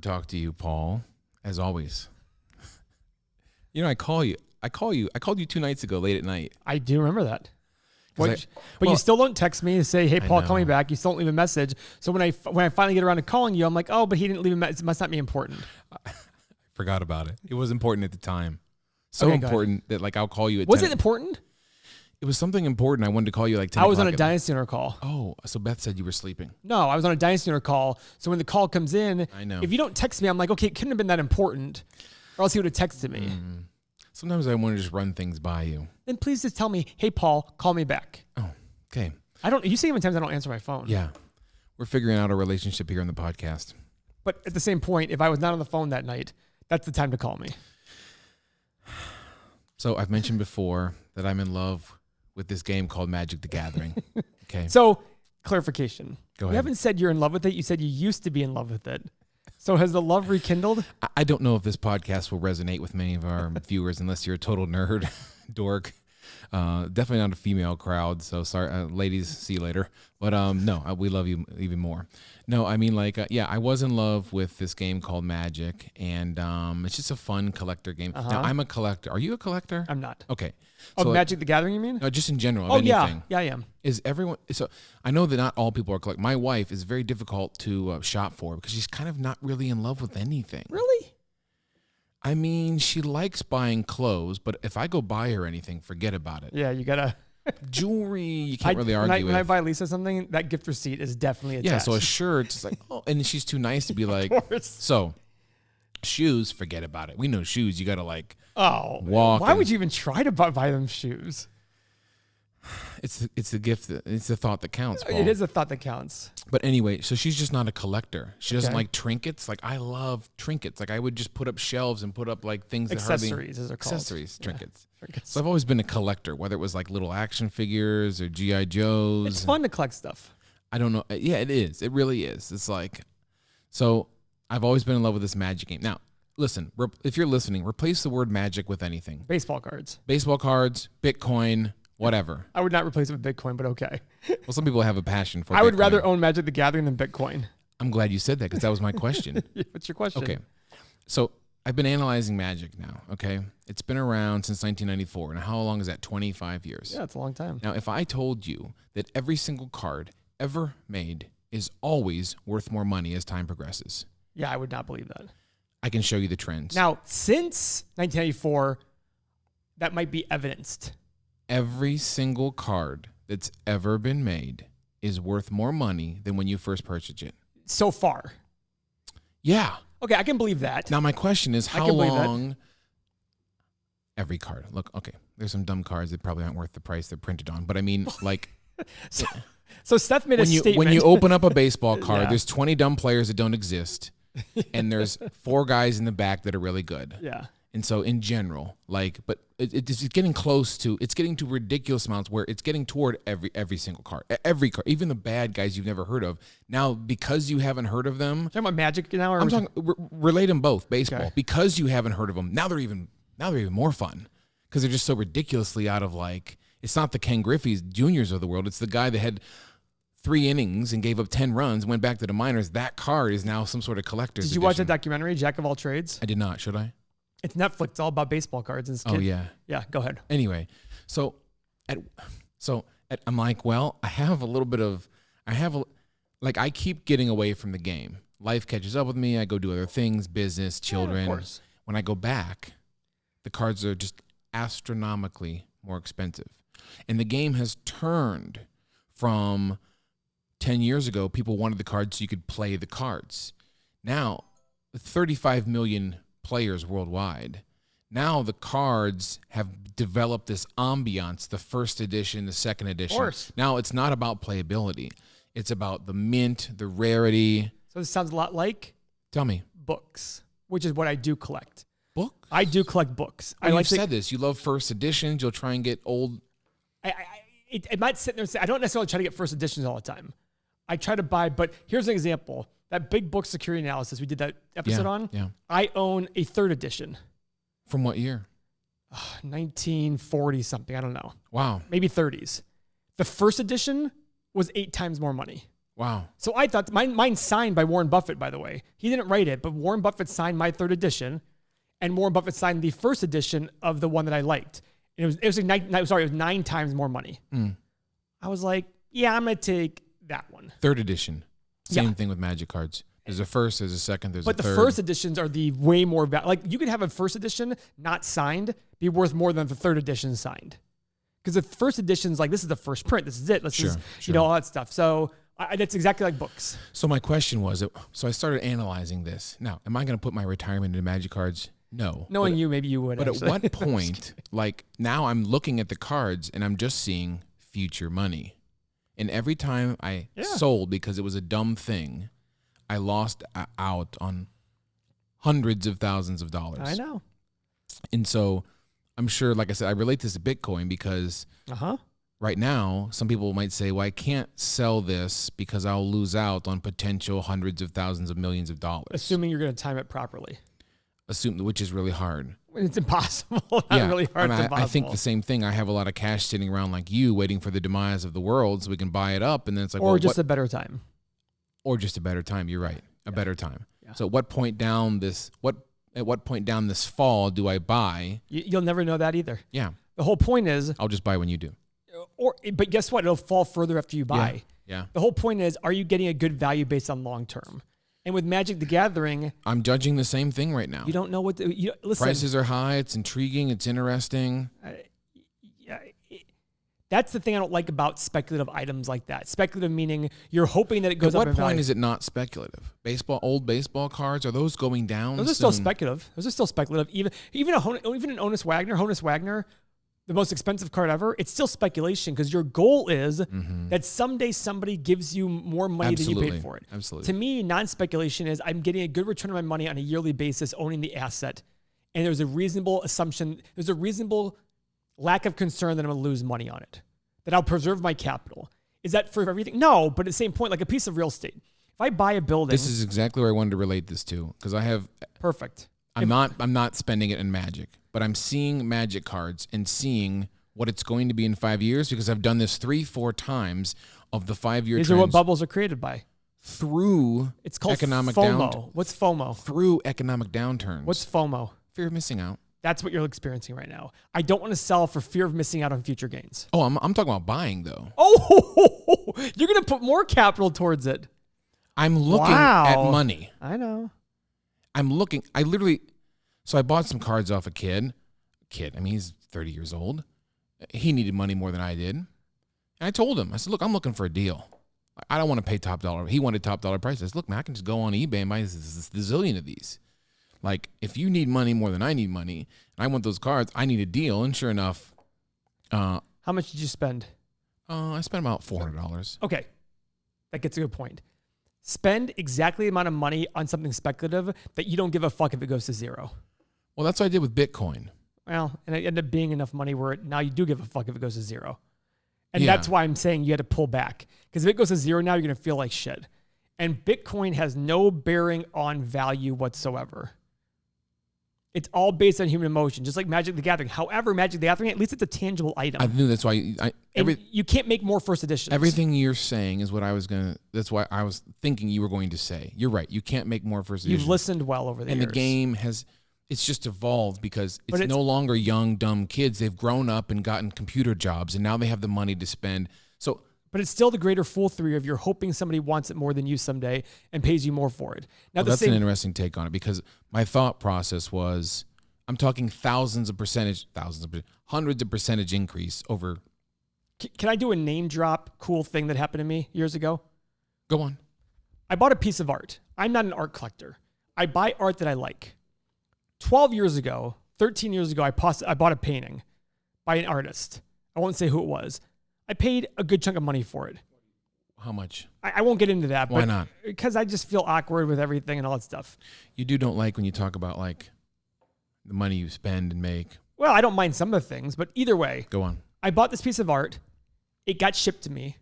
talk to you, Paul, as always. I call you. I called you 2 nights ago late at night. I do remember that. But you still don't text me and say, hey, Paul, call me back. You still don't leave a message. So when I finally get around to calling you, I'm like, oh, but he didn't leave a message. It must not be important. I forgot about it. It was important at the time. So important that I'll call you at 10. Was it important? It was something important. I wanted to call you 10 I was on a Dynasty Owner call. Oh, so Beth said you were sleeping. No, I was on a Dynasty Owner call. So when the call comes in, I know. If you don't text me, I'm like, okay, it couldn't have been that important. Or else he would have texted me. Sometimes I want to just run things by you. Then please just tell me, hey, Paul, call me back. Oh, okay. You see how many times I don't answer my phone. Yeah. We're figuring out a relationship here on the podcast. But at the same point, if I was not on the phone that night, that's the time to call me. So I've mentioned before that I'm in love with this game called Magic the Gathering. Okay. So clarification. Go ahead. You haven't said you're in love with it. You said you used to be in love with it. So has the love rekindled? I don't know if this podcast will resonate with many of our viewers unless you're a total nerd, dork. Definitely not a female crowd. So sorry, ladies, see you later. But no, we love you even more. No, I mean I was in love with this game called Magic, and it's just a fun collector game. Now I'm a collector. Are you a collector? I'm not. Okay. So Magic the Gathering, you mean? No, just in general. Of anything. Yeah, I am. Is everyone? So I know that not all people are collecting. My wife is very difficult to shop for because she's kind of not really in love with anything. Really? I mean, she likes buying clothes, but if I go buy her anything, forget about it. Yeah, you gotta. Jewelry, you can't really argue with. When I buy Lisa something, that gift receipt is definitely attached. Yeah, so a shirt, it's and she's too nice to be like. So, shoes, forget about it. We know shoes. You gotta walk. Why would you even try to buy them shoes? It's the gift. It's the thought that counts, Paul. It is a thought that counts. But anyway, so she's just not a collector. She doesn't like trinkets. I love trinkets. I would just put up shelves and put up things that accessories, as they're called. Accessories, trinkets. Trinkets. So I've always been a collector, whether it was little action figures or GI Joes. It's fun to collect stuff. I don't know. Yeah, it is. It really is. It's so I've always been in love with this Magic game. Now, listen, if you're listening, replace the word magic with anything. Baseball cards, Bitcoin. Whatever. I would not replace it with Bitcoin, but okay. Well, some people have a passion for I would rather own Magic the Gathering than Bitcoin. I'm glad you said that because that was my question. What's your question? Okay. So I've been analyzing Magic now, okay? It's been around since 1994. And how long is that? 25 years. Yeah, it's a long time. Now, if I told you that every single card ever made is always worth more money as time progresses. Yeah, I would not believe that. I can show you the trends. Now, since 1994, that might be evidenced. Every single card that's ever been made is worth more money than when you first purchased it. So far. Yeah. Okay, I can believe that. Now, my question is how long every card. Look, okay, there's some dumb cards that probably aren't worth the price they're printed on. But I mean, So Seth made a statement. When you open up a baseball card, there's 20 dumb players that don't exist. And there's 4 guys in the back that are really good. Yeah. And so in general, but it's getting close to, it's getting to ridiculous amounts where it's getting toward every single card. Every card, even the bad guys you've never heard of. Now, because you haven't heard of them. Talking about Magic now? Or I'm talking, relate them both, baseball. Okay. Because you haven't heard of them, now they're even more fun. Because they're just so ridiculously out of it's not the Ken Griffey's Juniors of the world. It's the guy that had 3 innings and gave up 10 runs, went back to the minors. That card is now some sort of collector's edition. Did you watch that documentary, Jack of All Trades? I did not. Should I? It's Netflix. It's all about baseball cards. And oh, yeah. Yeah, go ahead. Anyway, I'm like, well, I keep getting away from the game. Life catches up with me. I go do other things, business, children. Yeah, of course. When I go back, the cards are just astronomically more expensive. And the game has turned from 10 years ago, people wanted the cards so you could play the cards. Now, 35 million players worldwide. Now the cards have developed this ambiance, the first edition, the second edition. Of course. Now it's not about playability. It's about the mint, the rarity. So this sounds a lot like? Tell me. Books, which is what I do collect. Books? I do collect books. Well, you've said this. You love first editions. You'll try and get old. I might sit there and say, I don't necessarily try to get first editions all the time. I try to buy, but here's an example. That big book security analysis we did that episode on, I own a 3rd edition. From what year? 1940 something. I don't know. Wow. Maybe 30s. The first edition was 8 times more money. Wow. So I thought mine's signed by Warren Buffett, by the way. He didn't write it, but Warren Buffett signed my 3rd edition, and Warren Buffett signed the 1st edition of the one that I liked. And it was like 9 times more money. I was like, yeah, I'm gonna take that one. 3rd edition. Same thing with Magic cards. There's a 1st, there's a 2nd, there's a 3rd. But the 1st editions are the way more like you could have a 1st edition not signed be worth more than the 3rd edition signed. Because the 1st edition's like, this is the first print, this is it. This is you know, all that stuff. So that's exactly like books. So my question was, so I started analyzing this. Now, am I going to put my retirement into Magic cards? No. Knowing you, maybe you would. But actually. at what point, like now I'm looking at the cards and I'm just seeing future money. And every time I sold because it was a dumb thing, I lost out on hundreds of thousands of dollars. I know. And so I'm sure, like I said, I relate this to Bitcoin because right now, some people might say, well, I can't sell this because I'll lose out on potential hundreds of thousands of millions of dollars. Assuming you're going to time it properly. Which is really hard. It's impossible. Not really hard. I mean, I think the same thing. I have a lot of cash sitting around like you, waiting for the demise of the world so we can buy it up. And then it's like, or just a better time. Or just a better time. You're right. A better time. Yeah. So at what point down this fall do I buy? You'll never know that either. Yeah. The whole point is, I'll just buy when you do. But guess what? It'll fall further after you buy. Yeah. The whole point is, are you getting a good value based on long term? And with Magic the Gathering, I'm judging the same thing right now. You don't know what listen. Prices are high. It's intriguing. It's interesting. That's the thing I don't like about speculative items like that. Speculative meaning you're hoping that it goes up in value. At what point is it not speculative? Old baseball cards, are those going down? Those are still speculative. Even an Honus Wagner, the most expensive card ever, it's still speculation because your goal is that someday somebody gives you more money than you paid for it. Absolutely. To me, non-speculation is I'm getting a good return on my money on a yearly basis owning the asset. And there's a reasonable assumption, there's a reasonable lack of concern that I'm going to lose money on it, that I'll preserve my capital. Is that for everything? No, but at the same point, like a piece of real estate. If I buy a building. This is exactly where I wanted to relate this to because I have. Perfect. I'm not spending it in Magic, but I'm seeing Magic cards and seeing what it's going to be in 5 years because I've done this 3-4 times of the 5-year trends. These are what bubbles are created by. It's called economic FOMO. What's FOMO? Through economic downturns. What's FOMO? Fear of missing out. That's what you're experiencing right now. I don't want to sell for fear of missing out on future gains. Oh, I'm talking about buying though. Oh, you're going to put more capital towards it. I'm looking at money. I know. So I bought some cards off a kid. I mean, he's 30 years old. He needed money more than I did. And I told him, I said, look, I'm looking for a deal. I don't want to pay top dollar. He wanted top dollar prices. I said, look, man, I can just go on eBay and buy this zillion of these. Like, if you need money more than I need money, and I want those cards, I need a deal. And sure enough. How much did you spend? I spent about $400. Okay. That gets a good point. Spend exactly the amount of money on something speculative that you don't give a fuck if it goes to zero. Well, that's what I did with Bitcoin. Well, and it ended up being enough money where now you do give a fuck if it goes to zero. And that's why I'm saying you had to pull back. Because if it goes to zero now, you're going to feel like shit. And Bitcoin has no bearing on value whatsoever. It's all based on human emotion, just like Magic the Gathering. However, Magic the Gathering, at least it's a tangible item. I knew that's why. You can't make more first editions. Everything you're saying is what I was going to, that's why I was thinking you were going to say. You're right. You can't make more first editions. You've listened well over the years. And the game it's just evolved because it's no longer young, dumb kids. They've grown up and gotten computer jobs, and now they have the money to spend. But it's still the greater fool theory of you're hoping somebody wants it more than you someday and pays you more for it. Now, that's an interesting take on it because my thought process was, I'm talking hundreds of percentage increase over. Can I do a name drop cool thing that happened to me years ago? Go on. I bought a piece of art. I'm not an art collector. I buy art that I like. 13 years ago, I bought a painting by an artist. I won't say who it was. I paid a good chunk of money for it. How much? I won't get into that. Why not? Because I just feel awkward with everything and all that stuff. You don't like when you talk about like the money you spend and make. Well, I don't mind some of the things, but either way. Go on. I bought this piece of art. It got shipped to me.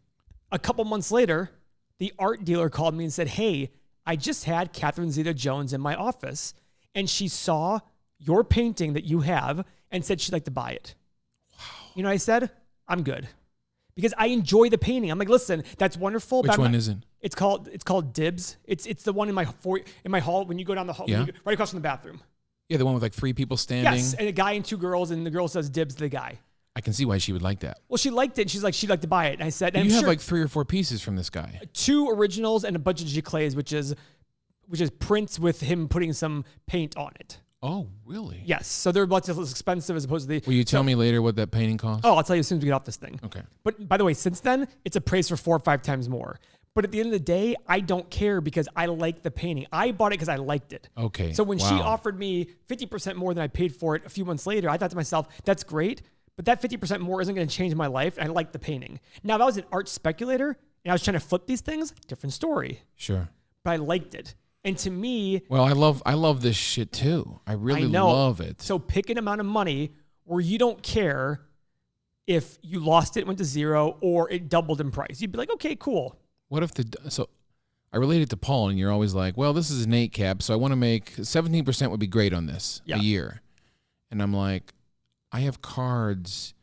A couple months later, the art dealer called me and said, hey, I just had Catherine Zeta-Jones in my office, and she saw your painting that you have and said she'd like to buy it. Wow. You know what I said? I'm good. because I enjoy the painting. I'm like, listen, that's wonderful. Which one isn't? It's called Dibs. It's the one in my hall when you go down the hall, right across from the bathroom. Yeah, the one with like 3 people standing. Yes, and a guy and 2 girls, and the girl says Dibs to the guy. I can see why she would like that. Well, she liked it. And she's like, she'd like to buy it. And I said, and you have like 3 or 4 pieces from this guy. 2 originals and a bunch of giclées, which is prints with him putting some paint on it. Oh, really? Yes. So they're much less expensive as opposed to the. Will you tell me later what that painting costs? Oh, I'll tell you as soon as we get off this thing. Okay. But by the way, since then, it's appraised for 4 or 5 times more. But at the end of the day, I don't care because I like the painting. I bought it because I liked it. Okay. So when she offered me 50% more than I paid for it a few months later, I thought to myself, that's great, but that 50% more isn't going to change my life. And I like the painting. Now, if I was an art speculator and I was trying to flip these things, different story. Sure. But I liked it. And to me... Well, I love this shit too. I really love it. So pick an amount of money where you don't care if you lost it, went to 0, or it doubled in price. You'd be like, okay, cool. What if so I related to Paul, and you're always like, well, this is an 8 cap, so I want to make 17% would be great on this a year. And I'm like, I have cards,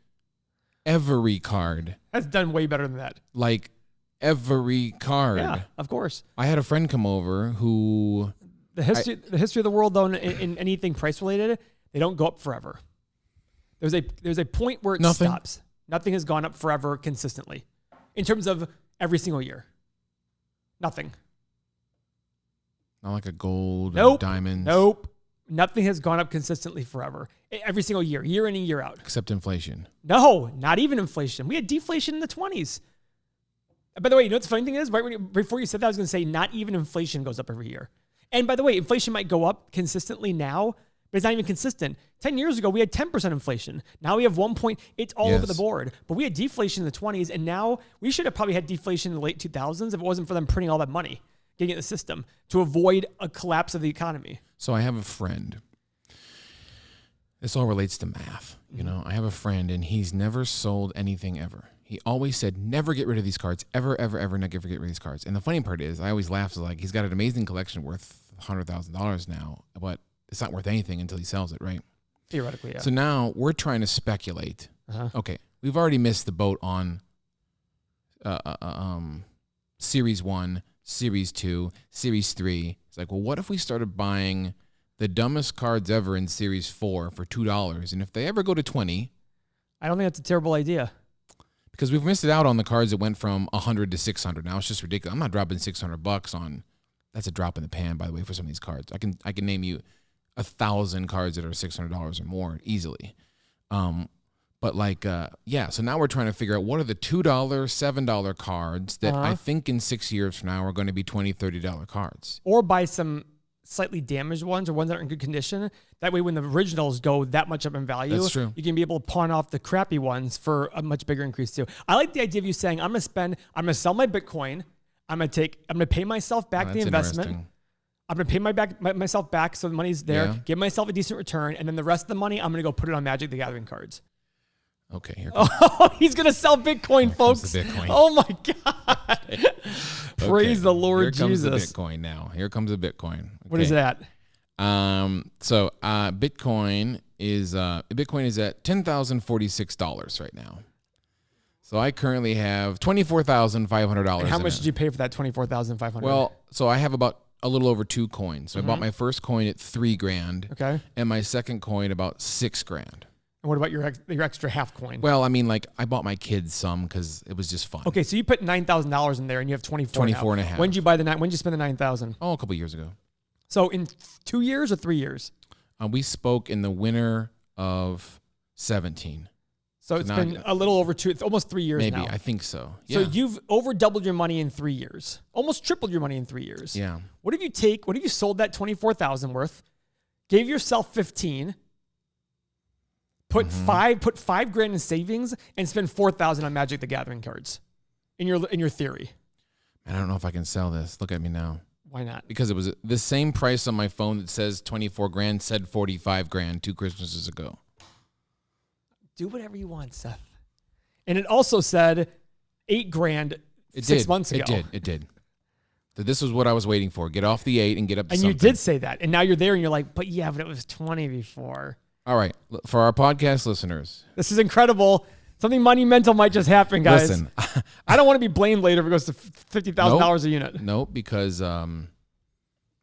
every card. That's done way better than that. Like every card. Yeah, of course. I had a friend come over who... The history of the world, though, in anything price related, they don't go up forever. There's a point where it stops. Nothing has gone up forever consistently in terms of every single year. Nothing. Not like a gold or diamonds. Nope. Nothing has gone up consistently forever. Every single year in and year out. Except inflation. No, not even inflation. We had deflation in the 20s. By the way, you know what the funny thing is? Before you said that, I was going to say not even inflation goes up every year. And by the way, inflation might go up consistently now, but it's not even consistent. 10 years ago, we had 10% inflation. Now we have 1 point. It's all over the board. But we had deflation in the 20s, and now we should have probably had deflation in the late 2000s if it wasn't for them printing all that money, getting it in the system to avoid a collapse of the economy. So I have a friend. This all relates to math. You know, I have a friend, and he's never sold anything ever. He always said, never get rid of these cards. Ever, ever, ever never get rid of these cards. And the funny part is, I always laugh, like, he's got an amazing collection worth $100,000 now, but it's not worth anything until he sells it, right? Theoretically, yeah. So now we're trying to speculate. Okay, we've already missed the boat on Series 1, Series 2, Series 3. It's like, well, what if we started buying the dumbest cards ever in Series 4 for $2? And if they ever go to 20... I don't think that's a terrible idea. Because we've missed out on the cards that went from 100 to 600. Now it's just ridiculous. I'm not dropping $600 on. That's a drop in the pan, by the way, for some of these cards. I can name you 1,000 cards that are $600 or more easily. But like, so now we're trying to figure out what are the $2, $7 cards that I think in 6 years from now are going to be $20, $30 cards. Or buy some slightly damaged ones or ones that are in good condition. That way, when the originals go that much up in value, that's true. You can be able to pawn off the crappy ones for a much bigger increase too. I like the idea of you saying, I'm going to sell my Bitcoin. I'm going to pay myself back the investment. I'm going to pay myself back so the money's there, give myself a decent return, and then the rest of the money, I'm going to go put it on Magic the Gathering cards. Okay, here comes, he's going to sell Bitcoin, folks. The Bitcoin. Oh my God. Praise the Lord Jesus. Here comes the Bitcoin now. Here comes the Bitcoin. Okay. What is that? So Bitcoin is at $10,046 right now. So I currently have $24,500. And how much did you pay for that $24,500? Well, so I have about a little over 2 coins. So I bought my first coin at $3,000. Okay. And my second coin about $6,000. And what about your extra half coin? Well, I mean, like I bought my kids some because it was just fun. Okay, so you put $9,000 in there, and you have 24 and a half. When did you buy when did you spend the $9,000? Oh, a couple years ago. So in 2 years or 3 years? We spoke in the winter of 17. So it's been a little over it's almost 3 years now. Maybe, I think so. Yeah. So you've over doubled your money in 3 years. Almost tripled your money in 3 years. Yeah. What if you sold that $24,000 worth, gave yourself 15, put $5,000 in savings, and spend $4,000 on Magic the Gathering cards in your theory? I don't know if I can sell this. Look at me now. Why not? Because it was the same price on my phone that says $24,000 said $45,000 2 Christmases ago. Do whatever you want, Seth. And it also said $8,000 6 months ago. It did. So this was what I was waiting for. Get off the 8 and get up to something. And you did say that. And now you're there and you're like, but it was 20 before. All right. For our podcast listeners. This is incredible. Something monumental might just happen, guys. Listen, I don't want to be blamed later if it goes to $50,000 a unit. Nope, because I've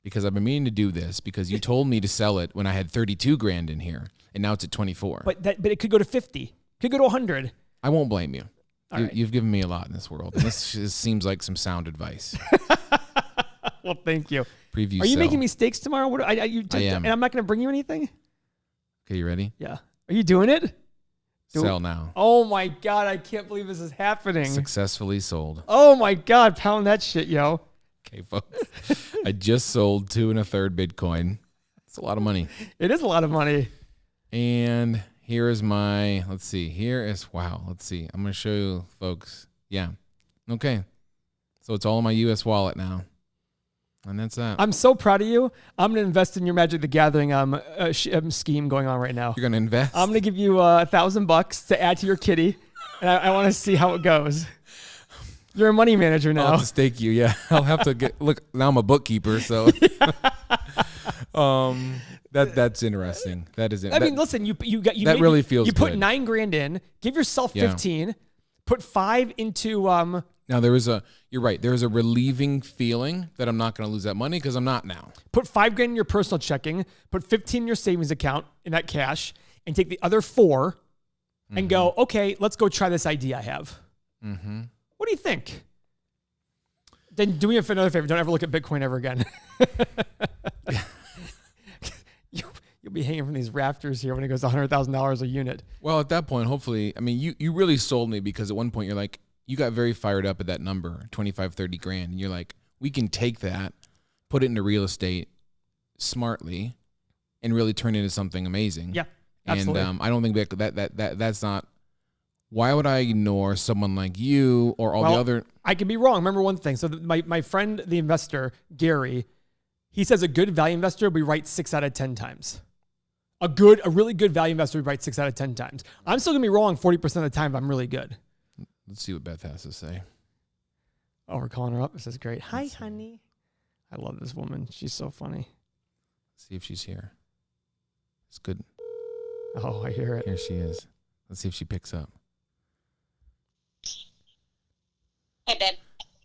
been meaning to do this because you told me to sell it when I had 32 grand in here, and now it's at 24. But it could go to 50. Could go to 100. I won't blame you. Right. You've given me a lot in this world, and this just seems like some sound advice. Well, thank you. Preview. Are you sell. making me steaks tomorrow? I am. And I'm not going to bring you anything? Okay, you ready? Yeah. Are you doing it? Sell now. Oh, my God. I can't believe this is happening. Successfully sold. Oh, my God. Pound that shit, yo. Okay, folks. I just sold 2 1/3 Bitcoin. It's a lot of money. It is a lot of money. And here is my, let's see. Let's see. I'm going to show you, folks. Yeah. Okay. So it's all in my U.S. wallet now. And that's that. I'm so proud of you. I'm going to invest in your Magic the Gathering scheme going on right now. You're going to invest? I'm going to give you $1,000 to add to your kitty. And I want to see how it goes. You're a money manager now. I'll have to stake you, yeah. I'll have to look, now I'm a bookkeeper, so. That's interesting. That is I mean, listen, you really feels You put good. $9,000 in, give yourself 15, put 5 into Now you're right. There is a relieving feeling that I'm not going to lose that money because I'm not now. put $5,000 in your personal checking, put 15 in your savings account in that cash, and take the other 4 and go, okay, let's go try this idea I have. Mm-hmm. What do you think? Then do me another favor. Don't ever look at Bitcoin ever again. You'll be hanging from these rafters here when it goes to $100,000 a unit. Well, at that point, hopefully, I mean, you really sold me because at one point you're like, you got very fired up at that number, 25, 30 grand. And you're like, we can take that, put it into real estate smartly and really turn it into something amazing. Yeah, absolutely. And I don't think that's not, why would I ignore someone like you or all the other? I could be wrong. Remember one thing. So my friend, the investor, Gary, he says a good value investor will be right 6 out of 10 times. A really good value investor will be right 6 out of 10 times. I'm still going to be wrong 40% of the time if I'm really good. Let's see what Beth has to say. Oh, we're calling her up. This is great. Hi, honey. I love this woman. She's so funny. Let's see if she's here. It's good. Oh, I hear it. Here she is. Let's see if she picks up. Hey, babe.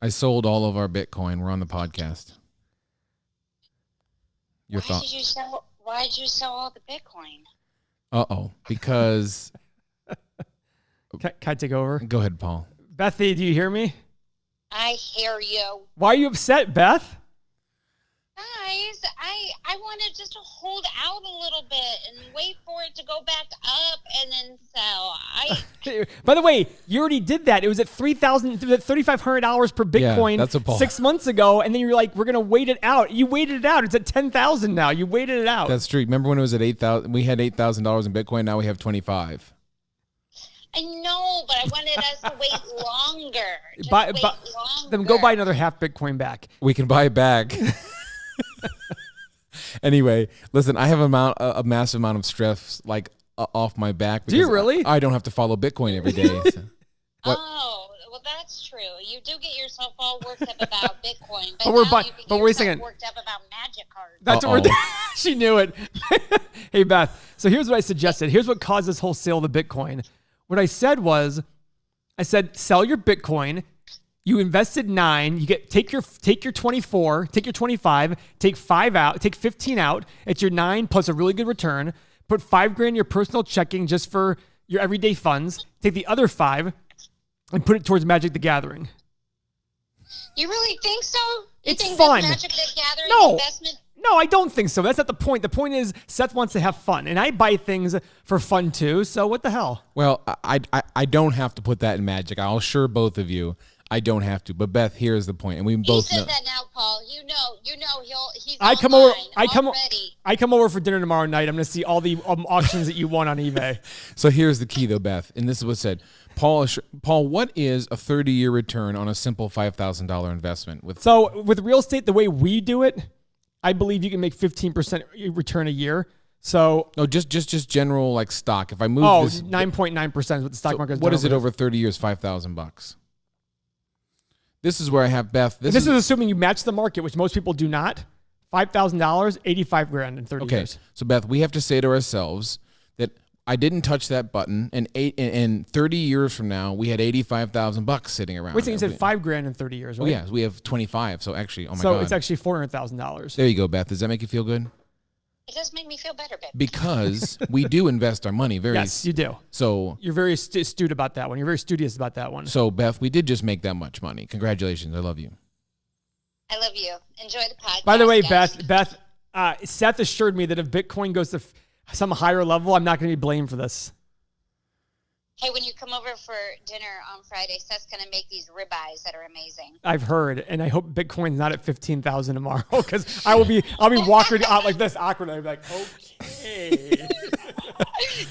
I sold all of our Bitcoin. We're on the podcast. Your Why thought? did you sell all the Bitcoin? Because. Can I take over? Go ahead, Paul. Bethy, do you hear me? I hear you. Why are you upset, Beth? Guys, I wanted just to hold out a little bit and wait for it to go back up and then sell. By the way, you already did that. It was at $3,500 per Bitcoin that's what Paul. 6 months ago, and then you're like, we're gonna wait it out. You waited it out. It's at 10,000 now. You waited it out. That's true. Remember when it was at 8,000? We had $8,000 in Bitcoin. Now we have 25. I know, but I wanted us to wait longer. Then go buy another half Bitcoin back. We can buy it back. Anyway, listen, I have a massive amount of stress off my back. Do you really? I don't have to follow Bitcoin every day. So. Oh, well, that's true. You do get yourself all worked up about Bitcoin, but wait a second. Worked up about Magic cards. That's what we're doing. She knew it. Hey, Beth. So here's what I suggested. Here's what caused this whole sale of the Bitcoin. What I said was, sell your Bitcoin. You invested 9. You take your 24, take your 25, take 5 out, take 15 out. It's your 9 plus a really good return. Put $5,000 in your personal checking just for your everyday funds. Take the other 5 and put it towards Magic the Gathering. You really think so? It's think fun. That's Magic the Gathering investment? No, I don't think so. That's not the point. The point is Seth wants to have fun, and I buy things for fun too. So what the hell? Well, I don't have to put that in Magic. I'll assure both of you I don't have to. But Beth, here's the point, and we both know. He said that now, Paul. You know, he's I come over for dinner tomorrow night. I'm going to see all the auctions that you won on eBay. So here's the key, though, Beth, and this is what's said. Paul, what is a 30-year return on a simple $5,000 investment? So with real estate, the way we do it, I believe you can make 15% return a year. So no, just general like stock. If I move 9.9% is what the stock market is. What is it over 30 years? $5,000. This is where I have Beth. This is assuming you match the market, which most people do not. $5,000, $85,000 in 30 years. So Beth, we have to say to ourselves that I didn't touch that button, and 30 years from now, we had $85,000 sitting around. Wait, so you said $5,000 in 30 years, right? Oh yeah, we have 25. So actually, oh my God. So it's actually $400,000. There you go, Beth. Does that make you feel good? It does make me feel better, babe. Because we do invest our money very. Yes, you do. So you're very astute about that one. You're very studious about that one. So Beth, we did just make that much money. Congratulations. I love you. I love you. Enjoy the podcast. By the way, guys. Beth, Seth assured me that if Bitcoin goes to some higher level, I'm not going to be blamed for this. Hey, when you come over for dinner on Friday, Seth's going to make these ribeyes that are amazing. I've heard, and I hope Bitcoin's not at 15,000 tomorrow, because I'll be walking out like this awkward. I'll be like, okay.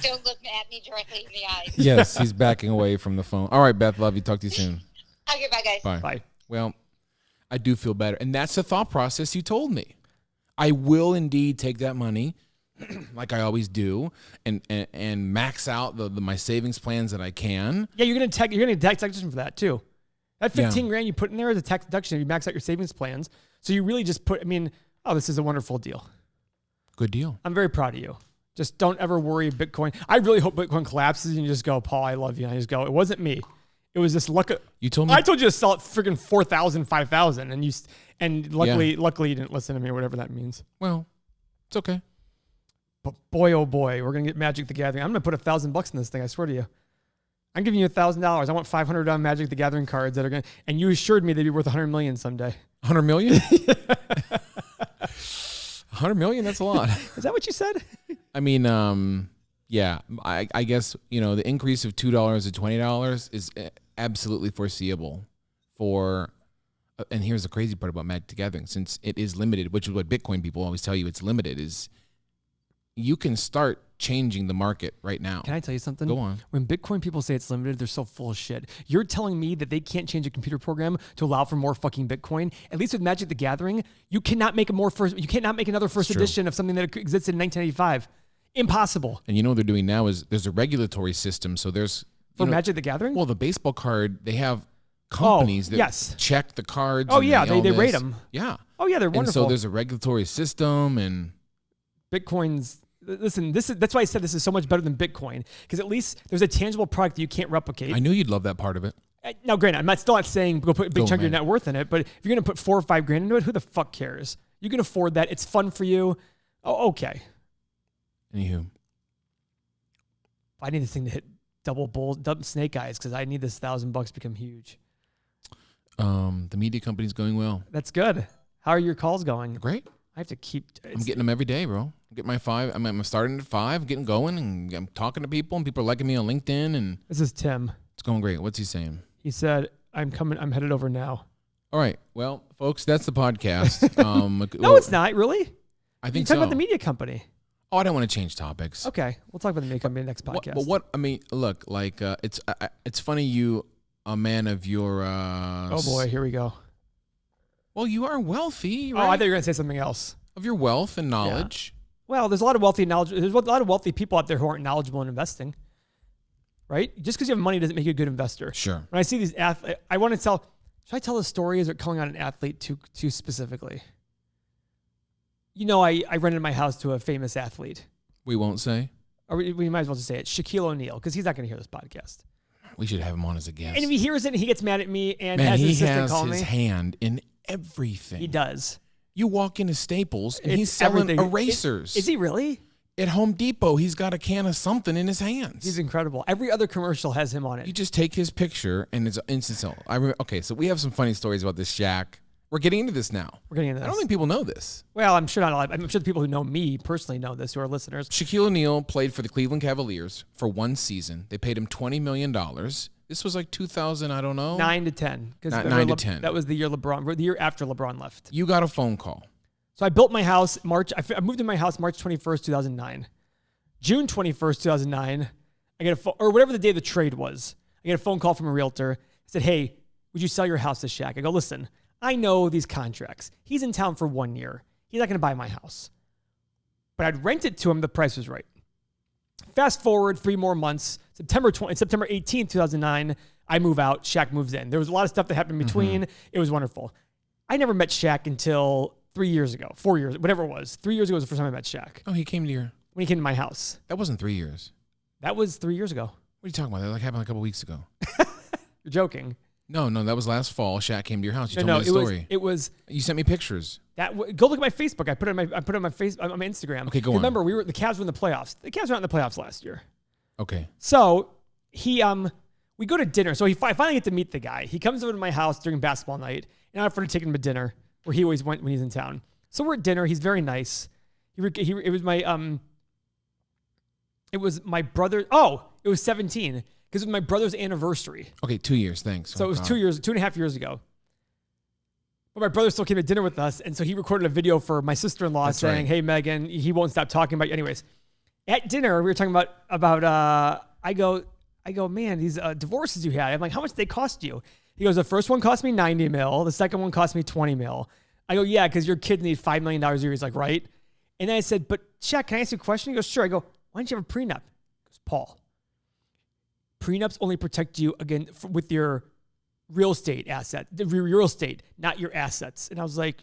Don't look at me directly in the eyes. Yes, he's backing away from the phone. All right, Beth, love you. Talk to you soon. Okay, bye, guys. Bye. Well, I do feel better, and that's the thought process you told me. I will indeed take that money, like I always do, and max out my savings plans that I can. Yeah, you're gonna get tax deduction for that too. That 15 grand you put in there is a tax deduction. You max out your savings plans, so you really just put. I mean, this is a wonderful deal. Good deal. I'm very proud of you. Just don't ever worry Bitcoin. I really hope Bitcoin collapses and you just go, Paul, I love you. And I just go, it wasn't me. It was just luck. You told me. I told you to sell it freaking 4,000, 5,000, and luckily you didn't listen to me or whatever that means. Well, it's okay. But boy, oh boy, we're gonna get Magic the Gathering. I'm gonna put $1,000 in this thing. I swear to you. I'm giving you $1,000. I want 500 on Magic the Gathering cards that are gonna. And you assured me they'd be worth 100 million someday. 100 million? 100 million? That's a lot. Is that what you said? I mean, yeah. I guess the increase of $2 to $20 is absolutely foreseeable for. And here's the crazy part about Magic the Gathering, since it is limited, which is what Bitcoin people always tell you it's limited, is you can start changing the market right now. Can I tell you something? Go on. When Bitcoin people say it's limited, they're so full of shit. You're telling me that they can't change a computer program to allow for more fucking Bitcoin? At least with Magic the Gathering, you cannot make another first edition of something that existed in 1985. Impossible. And what they're doing now is there's a regulatory system. So there's for Magic the Gathering. Well, the baseball card, they have companies that check the cards. Oh yeah, they rate them. Yeah. Oh yeah, they're wonderful. And so there's a regulatory system, and Bitcoin's. Listen, that's why I said this is so much better than Bitcoin, because at least there's a tangible product that you can't replicate. I knew you'd love that part of it. Now, granted, I'm still not saying go put a big chunk of your net worth in it, but if you're going to put $4 or $5 grand into it, who the fuck cares? You can afford that. It's fun for you. Oh, okay. Anywho. I need this thing to hit double snake eyes, because I need this $1,000 to become huge. The media company's going well. That's good. How are your calls going? Great. I have to keep. I'm getting them every day, bro. Get my 5. I'm starting at 5, getting going, and I'm talking to people, and people are liking me on LinkedIn. And this is Tim. It's going great. What's he saying? He said, "I'm coming. I'm headed over now." All right. Well, folks, that's the podcast. No, it's not really. I think so. Talk about the media company. Oh, I don't want to change topics. Okay, we'll talk about the media company next podcast. But what I mean, look, like it's funny you, a man of your. Oh boy, here we go. Well, you are wealthy, right? Oh, I thought you were going to say something else. Of your wealth and knowledge. Yeah. Well, there's a lot of wealthy knowledge. There's a lot of wealthy people out there who aren't knowledgeable in investing, right? Just because you have money doesn't make you a good investor. Sure. When I see these athletes, I want to tell. Should I tell the story? Or is it calling out an athlete too specifically? I rented my house to a famous athlete. We won't say. Or we might as well just say it. Shaquille O'Neal, because he's not going to hear this podcast. We should have him on as a guest. And if he hears it, he gets mad at me and has his assistant call me. He has his hand in everything. He does. You walk into Staples and he's selling erasers. Is he really? At Home Depot, he's got a can of something in his hands. He's incredible. Every other commercial has him on it. You just take his picture and it's instant sell. Okay, so we have some funny stories about this Shaq. We're getting into this now. We're getting into this. I don't think people know this. Well, I'm sure not a lot. I'm sure the people who know me personally know this, who are listeners. Shaquille O'Neal played for the Cleveland Cavaliers for one season. They paid him $20 million. This was like 2000, I don't know. 9 to 10. 9 to 10. That was the year after LeBron left. You got a phone call. So I built my house I moved in my house March 21st, 2009. June 21st, 2009, I get a phone, or whatever the day of the trade was. I get a phone call from a realtor. I said, "Hey, would you sell your house to Shaq?" I go, "Listen, I know these contracts. He's in town for 1 year. He's not going to buy my house. But I'd rent it to him. The price was right." Fast forward 3 more months, September 18th, 2009, I move out. Shaq moves in. There was a lot of stuff that happened in between. It was wonderful. I never met Shaq until 3 years ago, 4 years, whatever it was. 3 years ago was the first time I met Shaq. Oh, he came to your... When he came to my house. That wasn't 3 years. That was 3 years ago. What are you talking about? That happened a couple weeks ago. You're joking. No, that was last fall. Shaq came to your house. You told me the story. It was. You sent me pictures. Go look at my Facebook. I put it on my Instagram. Okay, go on. Remember, the Cavs were in the playoffs. The Cavs were not in the playoffs last year. Okay. So we go to dinner. So I finally get to meet the guy. He comes over to my house during basketball night, and I offered to take him to dinner where he always went when he's in town. So we're at dinner. He's very nice. It was my brother. Oh, it was 17 because it was my brother's anniversary. Okay, 2 years. Thanks. So it was 2.5 years ago. But my brother still came to dinner with us, and so he recorded a video for my sister-in-law saying, "Hey, Megan, he won't stop talking about you." Anyways, at dinner we were talking about I go, man, these divorces you had. I'm like, how much did they cost you? He goes, the first one cost me $90 million. The second one cost me $20 million. I go, yeah, because your kids need $5 million a year. He's like, right. And then I said, but Shaq, can I ask you a question? He goes, sure. I go, why don't you have a prenup? He goes, Paul, prenups only protect you with your real estate asset, the real estate, not your assets. And I was like,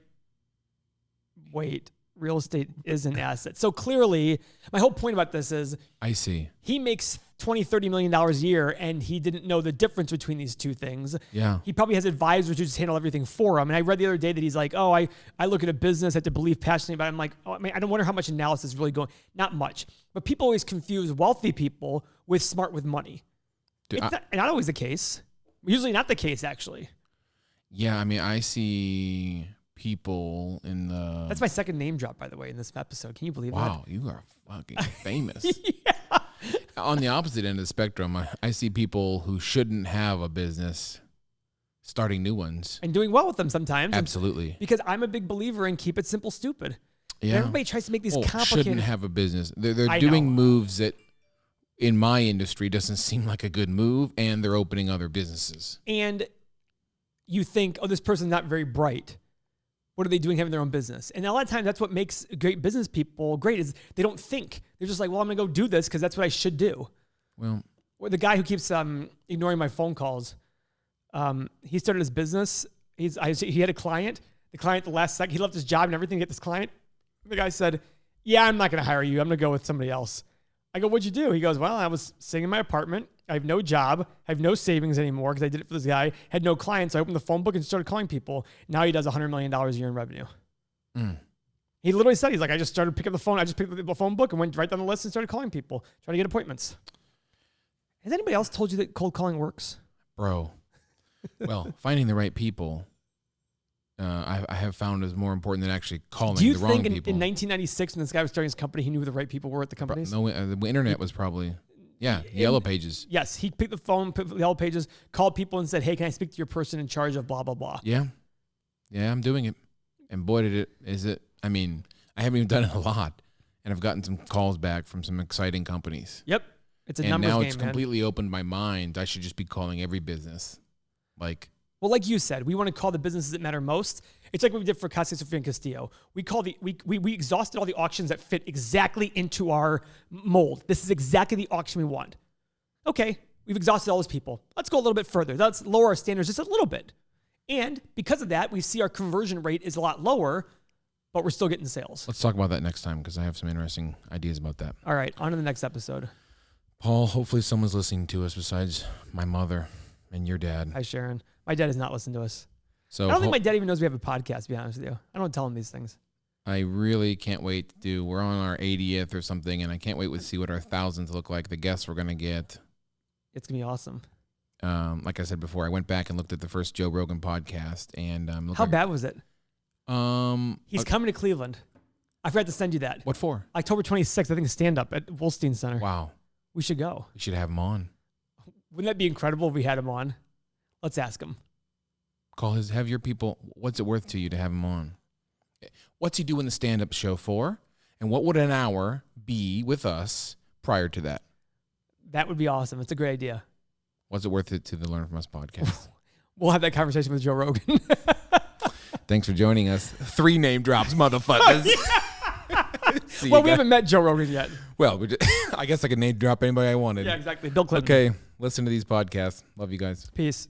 wait, real estate is an asset. So clearly, my whole point about this is, I see. He makes $20-30 million a year, and he didn't know the difference between these two things. Yeah. He probably has advisors who just handle everything for him. And I read the other day that he's like, oh, I look at a business, I have to believe passionately about it. I'm like, oh, I mean, I don't wonder how much analysis is really going. Not much. But people always confuse wealthy people with smart with money. Dude, It's not always the case. Usually not the case, actually. Yeah, I mean, I see people in the... That's my second name drop, by the way, in this episode. Can you believe that? Wow, you are fucking famous. Yeah. On the opposite end of the spectrum, I see people who shouldn't have a business starting new ones. And doing well with them sometimes. Absolutely. Because I'm a big believer in keep it simple, stupid. Yeah. And everybody tries to make these complicated... Shouldn't have a business. They're doing moves that, in my industry, doesn't seem like a good move, and they're opening other businesses. And you think, oh, this person's not very bright. What are they doing having their own business? And a lot of times that's what makes great business people great is they don't think. They're just like, well, I'm going to go do this because that's what I should do. Well, the guy who keeps ignoring my phone calls, he started his business. He had a client. The client, the last second, he left his job and everything to get this client. The guy said, yeah, I'm not going to hire you. I'm going to go with somebody else. I go, what'd you do? He goes, well, I was sitting in my apartment. I have no job. I have no savings anymore because I did it for this guy. Had no clients. So I opened the phone book and started calling people. Now he does $100 million a year in revenue. He literally said, he's like, I just started picking up the phone. I just picked up the phone book and went right down the list and started calling people, trying to get appointments. Has anybody else told you that cold calling works? Bro. Well, finding the right people, I have found is more important than actually calling the wrong people. Do you think in 1996 when this guy was starting his company, he knew who the right people were at the companies? No, the internet was probably... Yeah, Yellow Pages. Yes, he picked the phone, put the Yellow Pages, called people and said, hey, can I speak to your person in charge of blah, blah, blah? Yeah, I'm doing it. And boy, I mean, I haven't even done it a lot. And I've gotten some calls back from some exciting companies. Yep, it's a numbers game, and now man. it's completely opened my mind. I should just be calling every business. Well, like you said, we want to call the businesses that matter most. It's like what we did for Casa Sofia and Castillo. We exhausted all the auctions that fit exactly into our mold. This is exactly the auction we want. Okay, we've exhausted all those people. Let's go a little bit further. Let's lower our standards just a little bit. And because of that, we see our conversion rate is a lot lower, but we're still getting sales. Let's talk about that next time because I have some interesting ideas about that. All right, on to the next episode. Paul, hopefully someone's listening to us besides my mother and your dad. Hi, Sharon. My dad has not listened to us. So I don't think my dad even knows we have a podcast, to be honest with you. I don't tell him these things. I really can't wait to do. We're on our 80th or something, and I can't wait to see what our thousands look like, the guests we're going to get. It's going to be awesome. Like I said before, I went back and looked at the first Joe Rogan podcast. And how bad was it? He's coming to Cleveland. I forgot to send you that. What for? October 26th, I think, stand-up at Wolstein Center. Wow. We should go. We should have him on. Wouldn't that be incredible if we had him on? Let's ask him. Have your people, what's it worth to you to have him on? What's he doing the stand-up show for? And what would an hour be with us prior to that? That would be awesome. It's a great idea. What's it worth it to the Learn From Us podcast? We'll have that conversation with Joe Rogan. Thanks for joining us. 3 name drops, motherfuckers. Well, we haven't met Joe Rogan yet. Well, I guess I could name drop anybody I wanted. Yeah, exactly. Bill Clinton. Okay, listen to these podcasts. Love you guys. Peace.